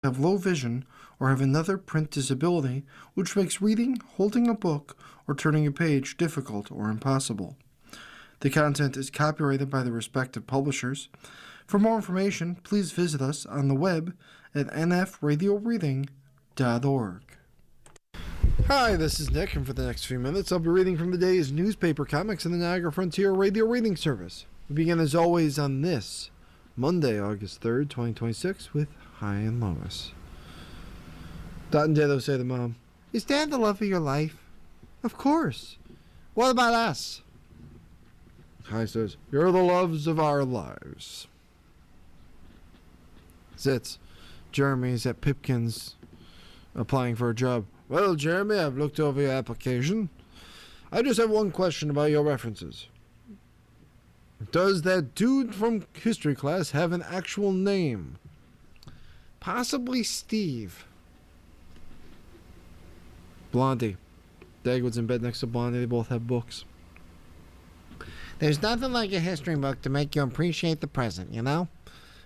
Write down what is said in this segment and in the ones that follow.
have low vision, or have another print disability, which makes reading, holding a book, or turning a page difficult or impossible. The content is copyrighted by the respective publishers. For more information, please visit us on the web at nfradioreading.org. Hi, this is Nick, and for the next few minutes, I'll be reading from the day's newspaper comics in the Niagara Frontier Radio Reading Service. We begin, as always, on this Monday, August 3rd, 2026, with Hi and Lois. Dot and Ditto say to Mom, "Is Dad the love of your life?" "Of course. What about us?" Hi says, "You're the loves of our lives." Zitz, Jeremy's at Pipkin's applying for a job. "Well, Jeremy, I've looked over your application. I just have one question about your references. Does that dude from history class have an actual name?" "Possibly Steve." Blondie. Dagwood's in bed next to Blondie. They both have books. "There's nothing like a history book to make you appreciate the present, you know?"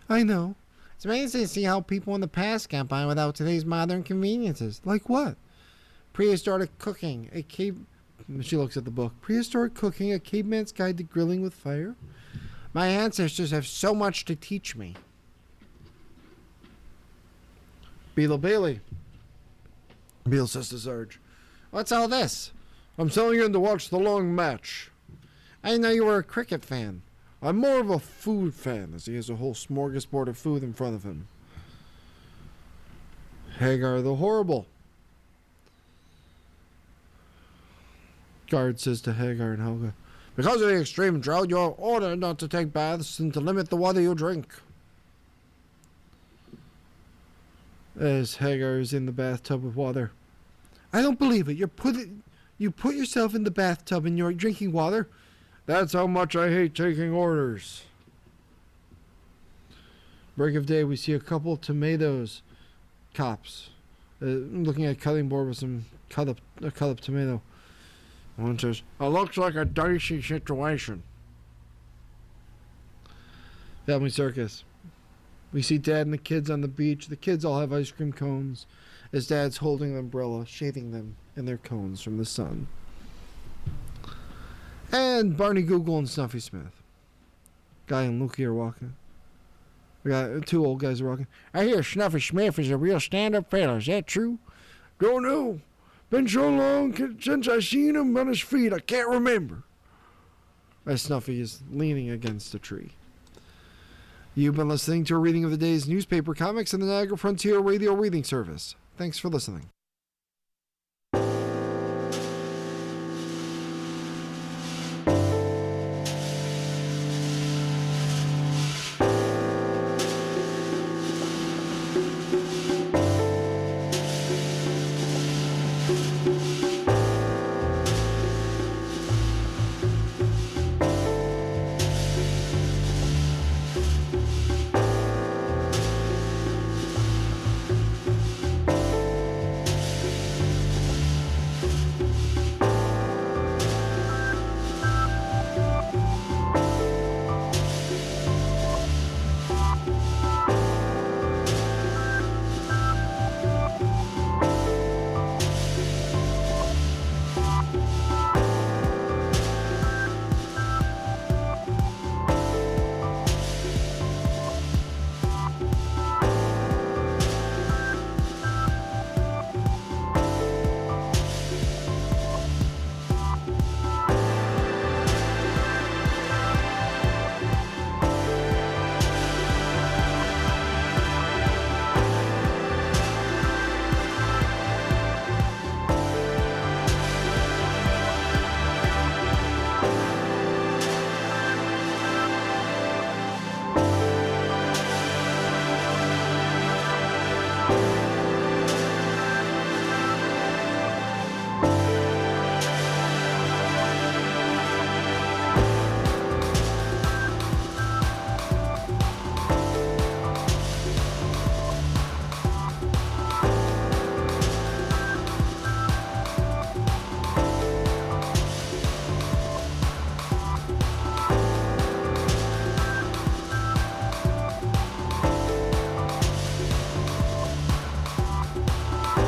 "I know." "It's amazing to see how people in the past got by without today's modern conveniences." "Like what?" "Prehistoric cooking, She looks at the book. "Prehistoric cooking, a caveman's guide to grilling with fire." My ancestors have so much to teach me." Beetle Bailey. Beale says to Sarge, "What's all this?" "I'm telling you in to watch the long match." "I didn't know you were a cricket fan." "I'm more of a food fan," as he has a whole smorgasbord of food in front of him. Hagar the Horrible. Guard says to Hagar and Helga, "Because of the extreme drought, you are ordered not to take baths and to limit the water you drink." As Hagar is in the bathtub with water. "I don't believe it. You put yourself in the bathtub and you're drinking water." "That's how much I hate taking orders." Break of day, we see a couple tomatoes cops looking at a cutting board with some cut up tomato. One says, "It looks like a dicey situation." Family circus. We see Dad and the kids on the beach. The kids all have ice cream cones as Dad's holding an umbrella, shading them in their cones from the sun. And Barney Google and Snuffy Smith. Guy and Lukey are walking. We got two old guys are walking. "I hear Snuffy Smith is a real stand-up fella. Is that true?" "Don't know. Been so long since I seen him on his feet, I can't remember." As Snuffy is leaning against a tree. You've been listening to a reading of the day's newspaper comics in the Niagara Frontier Radio Reading Service. Thanks for listening.